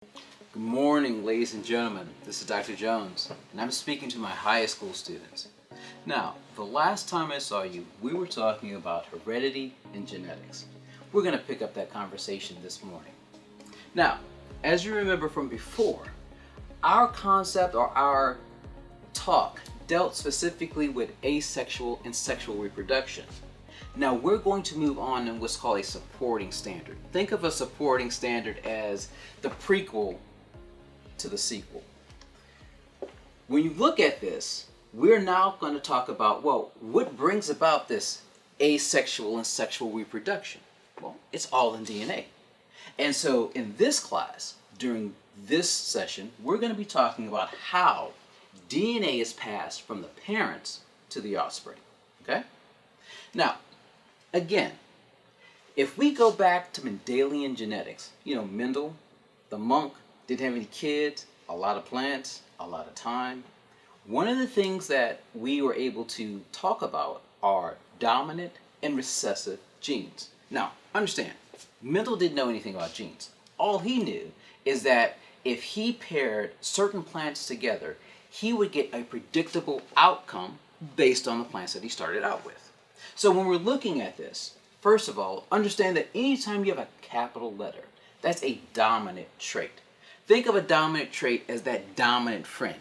Good morning, ladies and gentlemen. This is Dr. Jones, and I'm speaking to my high school students. Now, the last time I saw you, we were talking about heredity and genetics. We're going to pick up that conversation this morning. Now, as you remember from before, our concept or our talk dealt specifically with asexual and sexual reproduction. Now we're going to move on in what's called a supporting standard. Think of a supporting standard as the prequel to the sequel. When you look at this, we're now going to talk about, well, what brings about this asexual and sexual reproduction? Well, it's all in DNA. And so in this class, during this session, we're going to be talking about how DNA is passed from the parents to the offspring. Okay? Now, again, if we go back to Mendelian genetics, Mendel, the monk, didn't have any kids, a lot of plants, a lot of time. One of the things that we were able to talk about are dominant and recessive genes. Now, understand, Mendel didn't know anything about genes. All he knew is that if he paired certain plants together, he would get a predictable outcome based on the plants that he started out with. So when we're looking at this, first of all, understand that anytime you have a capital letter, that's a dominant trait. Think of a dominant trait as that dominant friend.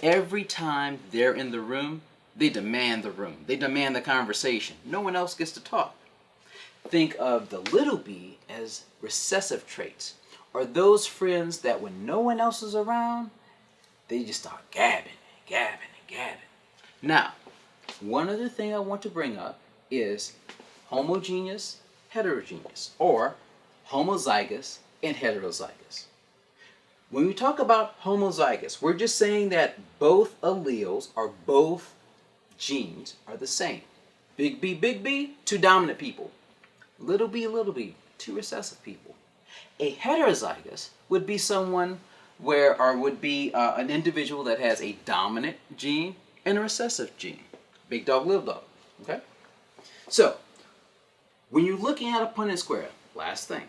Every time they're in the room, they demand the room. They demand the conversation. No one else gets to talk. Think of the little b as recessive traits, or those friends that when no one else is around, they just start gabbing and gabbing and gabbing. Now, one other thing I want to bring up is homogeneous, heterogeneous, or homozygous and heterozygous. When we talk about homozygous, we're just saying that both alleles or both genes are the same. Big B, two dominant people. Little b, two recessive people. A heterozygous would be someone would be an individual that has a dominant gene and a recessive gene. Big dog, little dog. Okay? So, when you're looking at a Punnett square, last thing,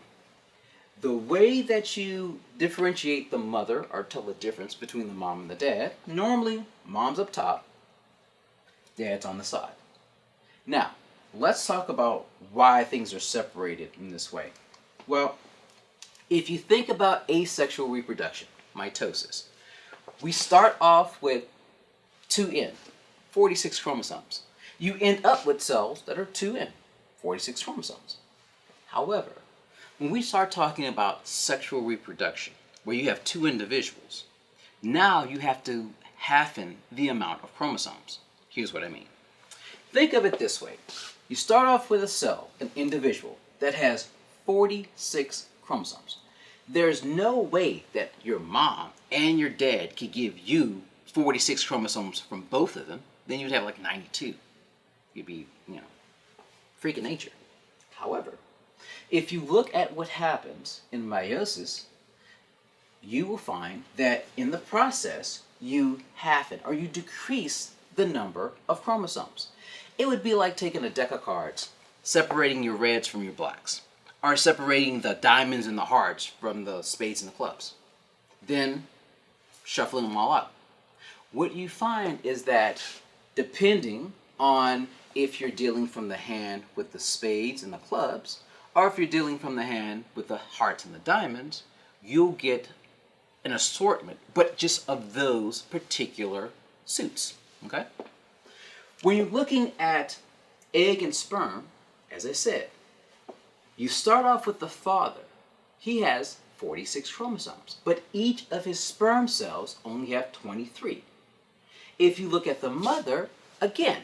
the way that you differentiate the mother or tell the difference between the mom and the dad, normally mom's up top, dad's on the side. Now, let's talk about why things are separated in this way. Well, if you think about asexual reproduction, mitosis, we start off with 2N, 46 chromosomes. You end up with cells that are 2N, 46 chromosomes. However, when we start talking about sexual reproduction, where you have two individuals, now you have to halfen the amount of chromosomes. Here's what I mean. Think of it this way. You start off with a cell, an individual, that has 46 chromosomes. There's no way that your mom and your dad could give you 46 chromosomes from both of them. Then you'd have like 92. You'd be, freak of nature. However, if you look at what happens in meiosis, you will find that in the process, you halfen or you decrease the number of chromosomes. It would be like taking a deck of cards, separating your reds from your blacks, or separating the diamonds and the hearts from the spades and the clubs, then shuffling them all out. What you find is that depending on if you're dealing from the hand with the spades and the clubs, or if you're dealing from the hand with the hearts and the diamonds, you'll get an assortment, but just of those particular suits, okay? When you're looking at egg and sperm, as I said, you start off with the father. He has 46 chromosomes, but each of his sperm cells only have 23. If you look at the mother, again,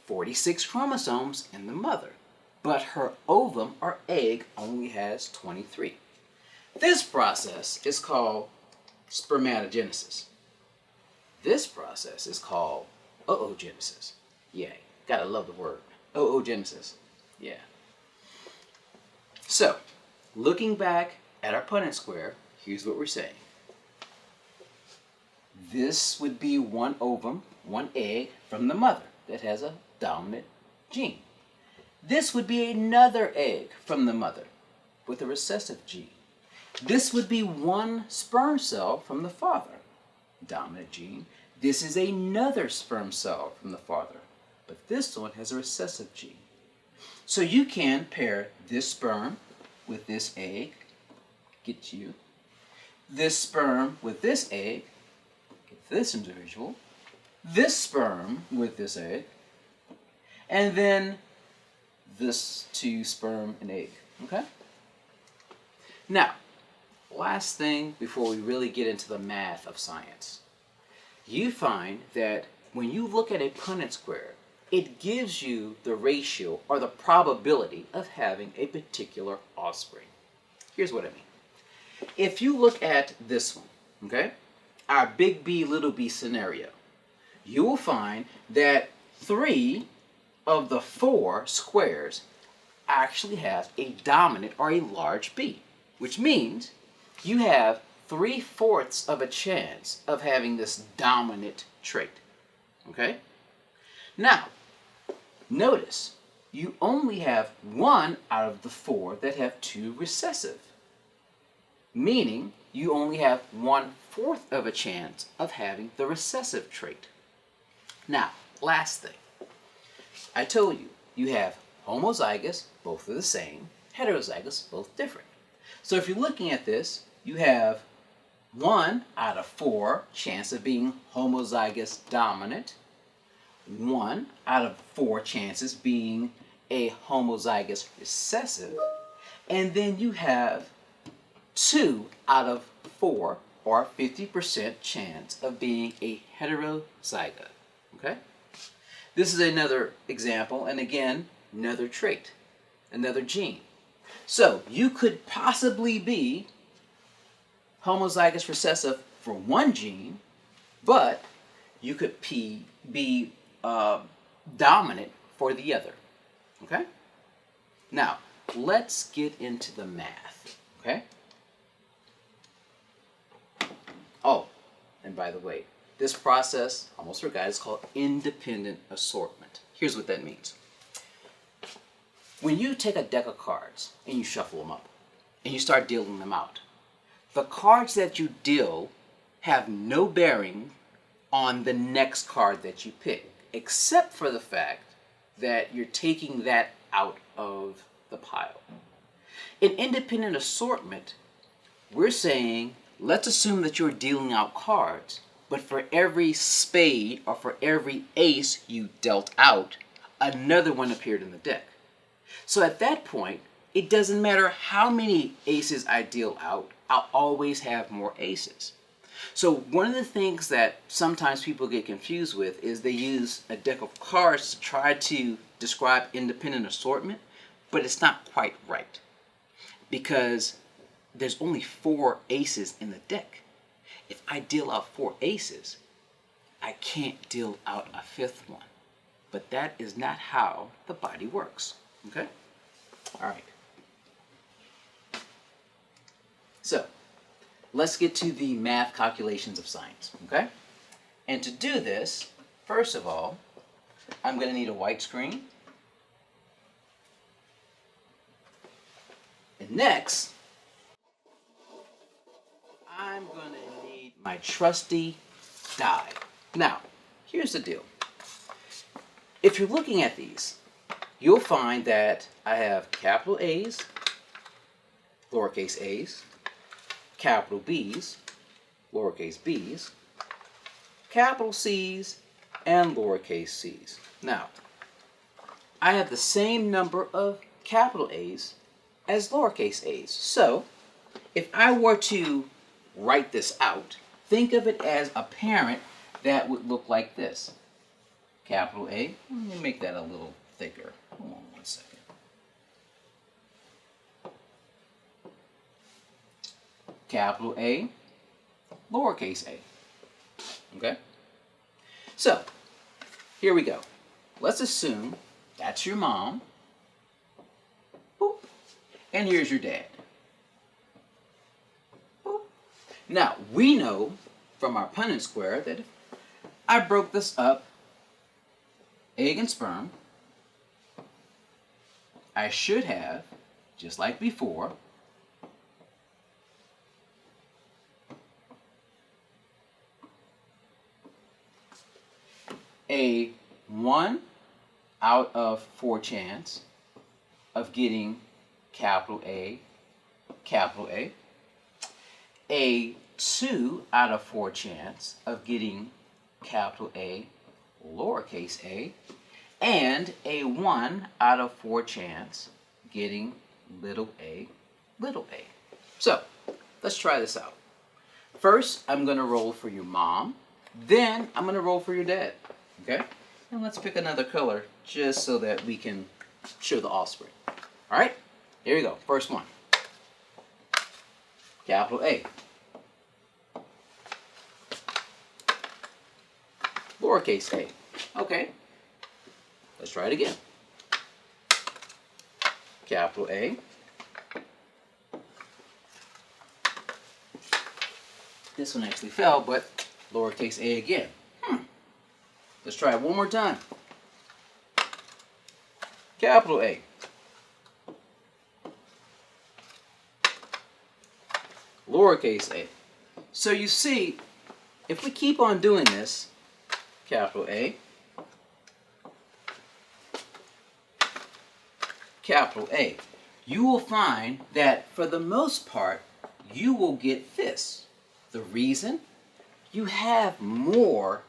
46 chromosomes in the mother, but her ovum or egg only has 23. This process is called spermatogenesis. This process is called oogenesis. Yeah, gotta love the word. Oogenesis. Yeah. So, looking back at our Punnett square, here's what we're saying. This would be one ovum, one egg from the mother that has a dominant gene. This would be another egg from the mother with a recessive gene. This would be one sperm cell from the father, dominant gene. This is another sperm cell from the father, but this one has a recessive gene. So you can pair this sperm with this egg, get you. This sperm with this egg, get this individual. This sperm with this egg, and then this two sperm and egg, okay? Now, last thing before we really get into the math of science. You find that when you look at a Punnett square, it gives you the ratio or the probability of having a particular offspring. Here's what I mean. If you look at this one, okay, our big B, little b scenario, you will find that 3 of the 4 squares actually have a dominant or a large B, which means you have 3/4 of a chance of having this dominant trait. Okay? Now, notice you only have 1 out of the 4 that have 2 recessive, meaning you only have 1/4 of a chance of having the recessive trait. Now, last thing. I told you, you have homozygous, both are the same, heterozygous, both different. So if you're looking at this, you have 1 out of 4 chance of being homozygous dominant, 1 out of 4 chances being a homozygous recessive, and then you have 2 out of 4 or 50% chance of being a heterozygote. Okay? This is another example, and again, another trait, another gene. So you could possibly be homozygous recessive for one gene, but you could be dominant for the other. Okay? Now, let's get into the math. Okay? Oh, and by the way, this process, almost forgot, is called independent assortment. Here's what that means. When you take a deck of cards and you shuffle them up and you start dealing them out, the cards that you deal have no bearing on the next card that you pick, except for the fact that you're taking that out of the pile. In independent assortment, we're saying, let's assume that you're dealing out cards, but for every spade or for every ace you dealt out, another one appeared in the deck. So at that point, it doesn't matter how many aces I deal out, I'll always have more aces. So one of the things that sometimes people get confused with is they use a deck of cards to try to describe independent assortment, but it's not quite right, because there's only 4 aces in the deck. If I deal out 4 aces, I can't deal out a 5th one. But that is not how the body works. Okay? All right. So, let's get to the math calculations of science. Okay? And to do this, first of all, I'm going to need a white screen. And next, I'm going to need my trusty die. Now, here's the deal. If you're looking at these, you'll find that I have capital A's, lowercase a's, capital B's, lowercase b's, capital C's, and lowercase c's. Now, I have the same number of capital A's as lowercase a's. So, if I were to write this out, think of it as a parent that would look like this. Capital A, let me make that a little thicker. Hold on one second. Capital A, lowercase a. Okay? So, here we go. Let's assume that's your mom. Boop. And here's your dad. Boop. Now, we know from our Punnett square that if I broke this up, egg and sperm, I should have, just like before, a 1 out of 4 chance of getting capital A, a 2 out of 4 chance of getting capital A, lowercase a, and a 1 out of 4 chance getting little a, little a. So, let's try this out. First, I'm going to roll for your mom. Then, I'm going to roll for your dad. Okay? And let's pick another color just so that we can show the offspring. All right? Here we go. First one. Capital A. Lowercase a. Okay. Let's try it again. Capital A. This one actually fell, but lowercase a again. Let's try it one more time. Capital A. Lowercase a. So you see, if we keep on doing this, capital A, capital A, you will find that for the most part, you will get this. The reason? You have more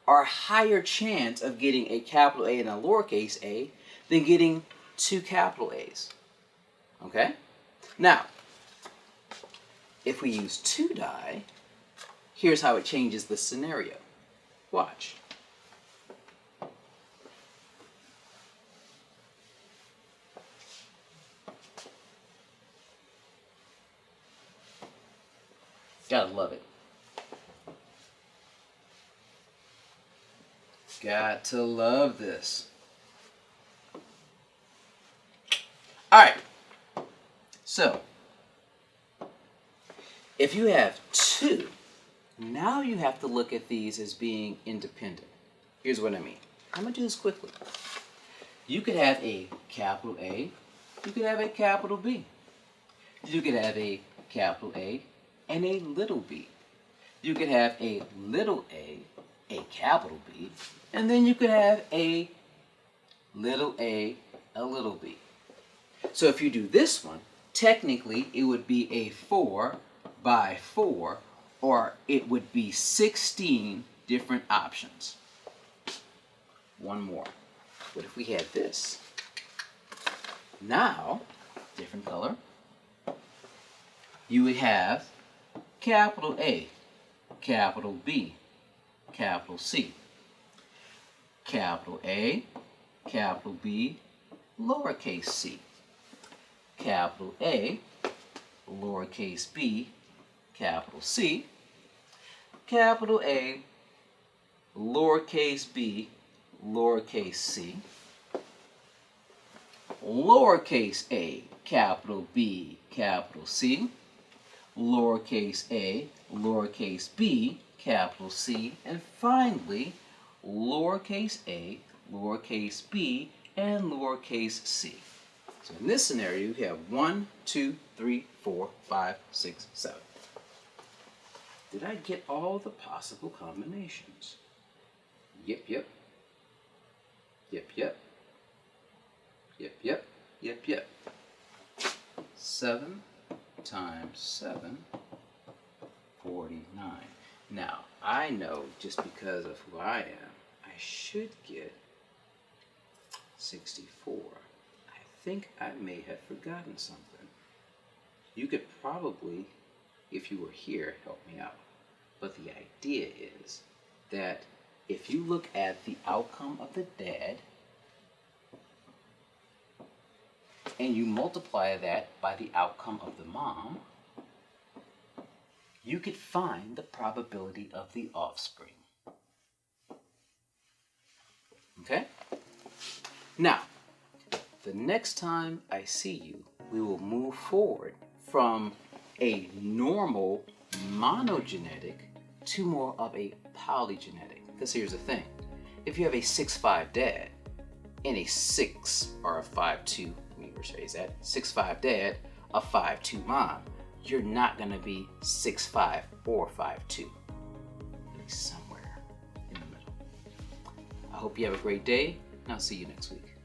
or higher chance of getting a capital A and a lowercase a than getting 2 capital A's. Okay? Now, if we use 2 die, here's how it changes the scenario. Watch. Gotta love it. Got to love this. All right. So, if you have 2, now you have to look at these as being independent. Here's what I mean. I'm going to do this quickly. You could have a capital A. You could have a capital B. You could have a capital A and a little b. You could have a little a capital B, and then you could have a little b. So if you do this one, technically it would be a 4 by 4, or it would be 16 different options. One more. What if we had this? Now, different color, you would have capital A, capital B, capital C. Capital A, capital B, lowercase c. Capital A, lowercase b, capital C. Capital A, lowercase b, lowercase c. Lowercase a, capital B, capital C. Lowercase a, lowercase b, capital C, and finally, lowercase a, lowercase b, and lowercase c. So in this scenario, you have 1, 2, 3, 4, 5, 6, 7. Did I get all the possible combinations? Yep, yep. Yep, yep. Yep, yep. Yep, yep. 7 times 7, 49. Now, I know just because of who I am, I should get 64. I think I may have forgotten something. You could probably, if you were here, help me out. But the idea is that if you look at the outcome of the dad and you multiply that by the outcome of the mom, you could find the probability of the offspring. Okay? Now, the next time I see you, we will move forward from a normal monogenetic to more of a polygenetic. Because here's the thing. If you have a 6'5" dad and a 6 or a 5'2", let me rephrase that, 6'5" dad, a 5'2" mom, you're not going to be 6'5" or 5'2". You'll be somewhere in the middle. I hope you have a great day, and I'll see you next week.